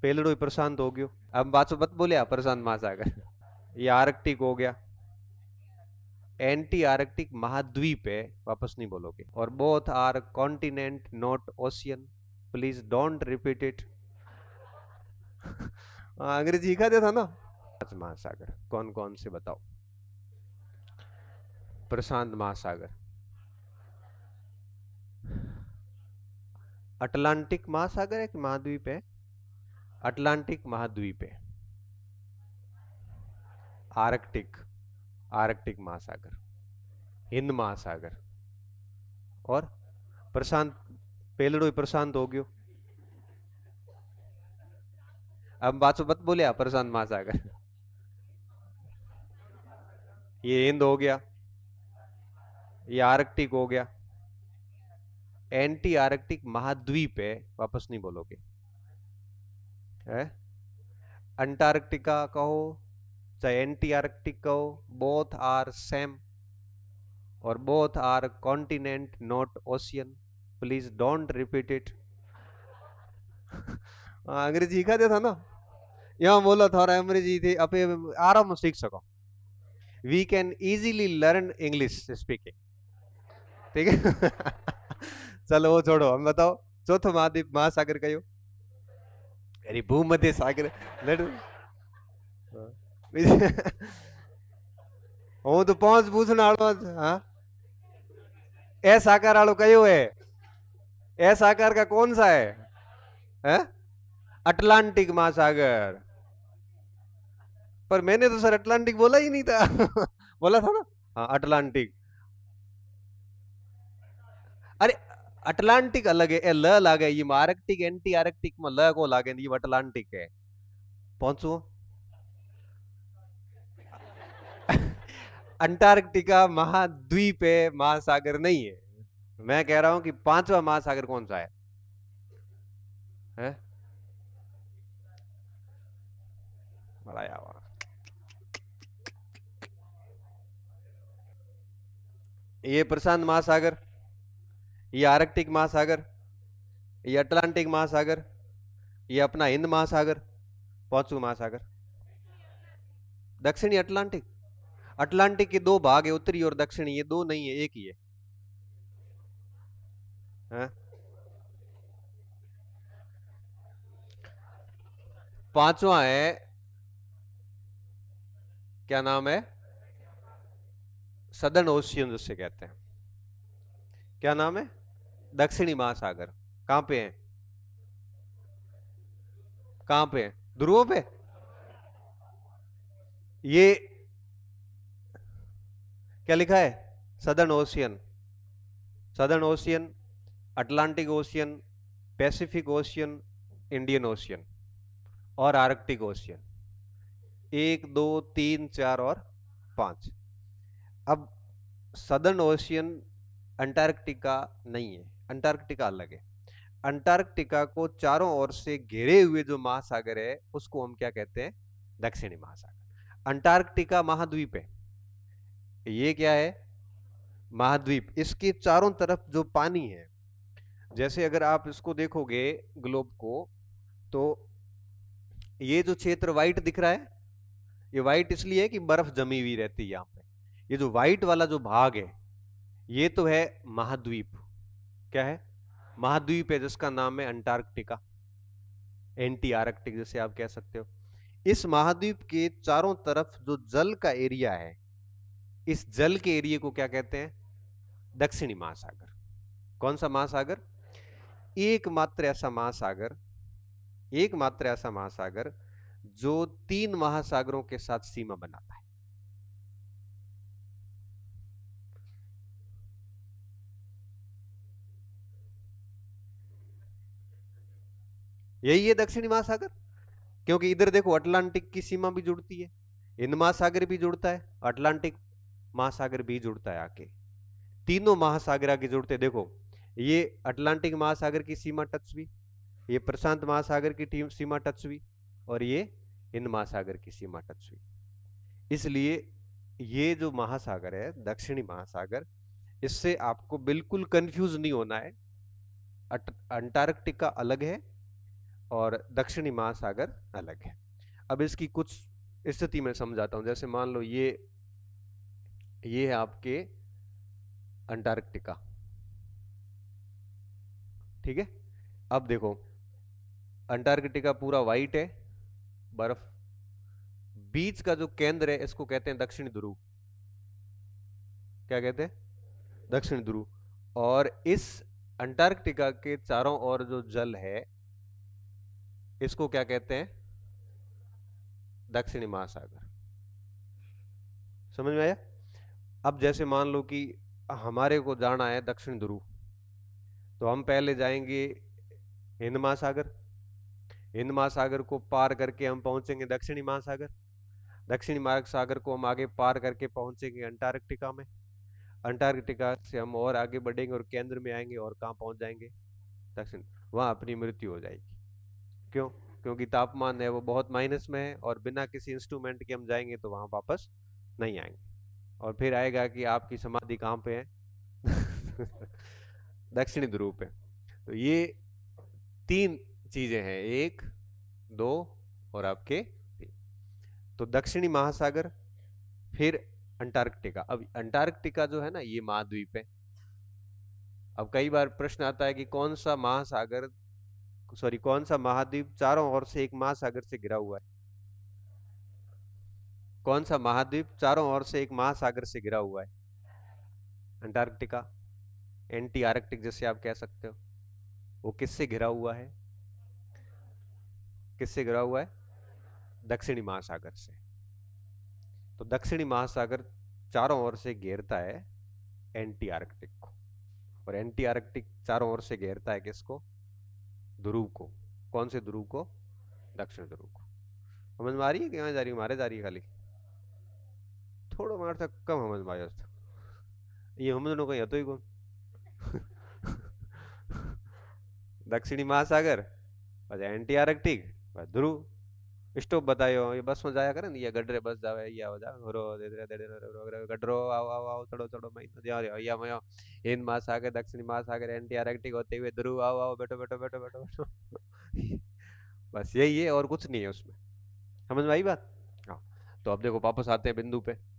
पेलड़ो ही प्रशांत हो गयो। अब बात मत बोलिया प्रशांत महासागर। ये आर्कटिक हो गया, एंटी आर्कटिक महाद्वीप है, वापस नहीं बोलोगे। और both are continent not ocean, please don't repeat it. अंग्रेजी सीखा था ना। महासागर कौन कौन से बताओ। प्रशांत महासागर, अटलांटिक महासागर है कि महाद्वीप है? अटलांटिक महाद्वीप है। आर्कटिक, आर्कटिक महासागर, हिंद महासागर और प्रशांत, पेलड़ो ही प्रशांत हो गयो। अब बात मत बोलिया प्रशांत महासागर। ये हिंद हो गया, ये आर्कटिक हो गया, एंटी आर्कटिक महाद्वीप है, वापस नहीं बोलोगे। है अंटार्कटिका कहो चाहे एंटी आर्कटिक कहो, बोथ आर सेम और both are continent not ocean, please don't repeat it. अंग्रेजी सीखा था ना, यहाँ बोला था अंग्रेजी थे अब आराम सीख सको। We can easily learn English speaking, ठीक है। चलो वो छोड़ो, हम बताओ चौथो महाद्वीप महासागर कयो? अरे भूमध्य सागर लड़। हूँ तो 5 पूछने वालों। हाँ, एस आकार वालों कयो है? एस आकार का कौन सा है? अटलांटिक महासागर। पर मैंने तो सर अटलांटिक बोला ही नहीं था। बोला था ना? हाँ अटलांटिक। अरे अटलांटिक अलग है, ए ल लागे, ये आर्कटिक एंटी आर्कटिक में ल को लागे, ये अटलांटिक है। पहुंचो। अंटार्कटिका महाद्वीप है, महासागर नहीं है। मैं कह रहा हूं कि 5वां महासागर कौन सा है? बताया हुआ। ये प्रशांत महासागर, ये आर्कटिक महासागर, ये अटलांटिक महासागर, ये अपना हिंद महासागर। 5वां महासागर दक्षिणी अटलांटिक। अटलांटिक के 2 भाग है, उत्तरी और दक्षिणी, ये 2 नहीं है, एक ही है। 5वां है, क्या नाम है? सदर्न ओशियन जिससे कहते हैं। क्या नाम है? दक्षिणी महासागर। कहां पे है? कहां पे है? ध्रुवों पे? ये क्या लिखा है? Southern ocean, southern ocean, Atlantic ocean, Pacific ocean, Indian ocean और आर्कटिक ओशियन। 1 2 3 4 और 5। अब सदर्न ओशियन अंटार्कटिका नहीं है, अंटार्कटिका अलग है। अंटार्कटिका को चारों ओर से घेरे हुए जो महासागर है उसको हम क्या कहते हैं? दक्षिणी महासागर। अंटार्कटिका महाद्वीप है, ये क्या है? महाद्वीप। इसके चारों तरफ जो पानी है, जैसे अगर आप इसको देखोगे ग्लोब को, तो ये जो क्षेत्र व्हाइट दिख रहा है, ये व्हाइट इसलिए है कि बर्फ जमी हुई रहती है यहाँ पे। ये जो व्हाइट वाला जो भाग है, ये तो है महाद्वीप। क्या है? महाद्वीप है, जिसका नाम है अंटार्कटिका, एंटी आर्कटिक जैसे आप कह सकते हो। इस महाद्वीप के चारों तरफ जो जल का एरिया है, इस जल के एरिया को क्या कहते हैं? दक्षिणी महासागर। कौन सा महासागर? एकमात्र ऐसा महासागर, एकमात्र ऐसा महासागर जो 3 महासागरों के साथ सीमा बनाता है। यही है दक्षिणी महासागर। क्योंकि इधर देखो अटलांटिक की सीमा भी जुड़ती है, हिंद महासागर भी जुड़ता है, अटलांटिक महासागर भी जुड़ता है आके। तीनों महासागर आके जुड़ते। देखो ये अटलांटिक महासागर की सीमा टच हुई, ये प्रशांत महासागर की सीमा टच हुई और ये हिंद महासागर की सीमा टच हुई। इसलिए ये जो महासागर है दक्षिणी महासागर, इससे आपको बिल्कुल कंफ्यूज नहीं होना है। अंटार्कटिका अलग है और दक्षिणी महासागर अलग है। अब इसकी कुछ स्थिति में समझाता हूं। जैसे मान लो ये है आपके अंटार्कटिका, ठीक है। अब देखो अंटार्कटिका पूरा वाइट है, बर्फ। बीच का जो केंद्र है इसको कहते हैं दक्षिण ध्रुव। क्या कहते हैं? दक्षिण ध्रुव। और इस अंटार्कटिका के चारों ओर जो जल है इसको क्या कहते हैं? दक्षिणी महासागर। समझ में आया? अब जैसे मान लो कि हमारे को जाना है दक्षिण ध्रुव, तो हम पहले जाएंगे हिंद महासागर। हिंद महासागर को पार करके हम पहुंचेंगे दक्षिणी महासागर। दक्षिणी महासागर को हम आगे पार करके पहुंचेंगे अंटार्कटिका में। अंटार्कटिका से हम और आगे बढ़ेंगे और केंद्र में आएंगे और कहाँ पहुंच जाएंगे? दक्षिण। वहां अपनी मृत्यु हो जाएगी। क्यों? क्योंकि तापमान है वो बहुत माइनस में है और बिना किसी इंस्ट्रूमेंट के हम जाएंगे तो वहां वापस नहीं आएंगे। और फिर आएगा कि आपकी समाधि कहाँ पे है? दक्षिणी ध्रुव पे। तो ये 3 चीजें हैं, 1 2 और आपके 3। तो दक्षिणी महासागर, फिर अंटार्कटिका। अब अंटार्कटिका जो है ना ये महाद्वीप है। अब कई बार प्रश्न आता है कि कौन सा महासागर, सॉरी कौन सा महाद्वीप चारों ओर से एक महासागर से घिरा हुआ है? कौन सा महाद्वीप चारों ओर से एक महासागर से घिरा हुआ है? अंटार्कटिका। एंटी आर्कटिक जैसे आप कह सकते हो। वो किससे घिरा हुआ है? किससे घिरा हुआ है? दक्षिणी महासागर से। तो दक्षिणी महासागर चारों ओर से घेरता है एंटी आर्कटिक को, और एंटी आर्कटिक चारों ओर से घेरता है किसको? ध्रुव को। कौन से ध्रुव को? दक्षिण ध्रुव को। समझ में आ रही है कि कहाँ जा रही है? मारे जा रही है खाली? थोड़ा मार तक कम समझ में आया था। ये हम दोनों को तो ही कौन? दक्षिणी महासागर, बस एंटी आर्कटिक, बस ध्रुव। स्टॉप बतायो, ये बस में जाया करे ने, ये गडरे बस जावे, ये आवा जा घरो दे दे दे दे गडरो आओ आओ आओ चढ़ो चढ़ो मैं तो जा रहा या मैं हिंद महासागर, दक्षिणी महासागर, एंटी आर्कटिक होते हुए ध्रुव, आओ आओ बैठो बैठो बैठो बैठो बैठो। बस यही है और कुछ नहीं है उसमें। समझ में आई बात? हाँ। तो अब देखो वापस आते हैं बिंदु पे।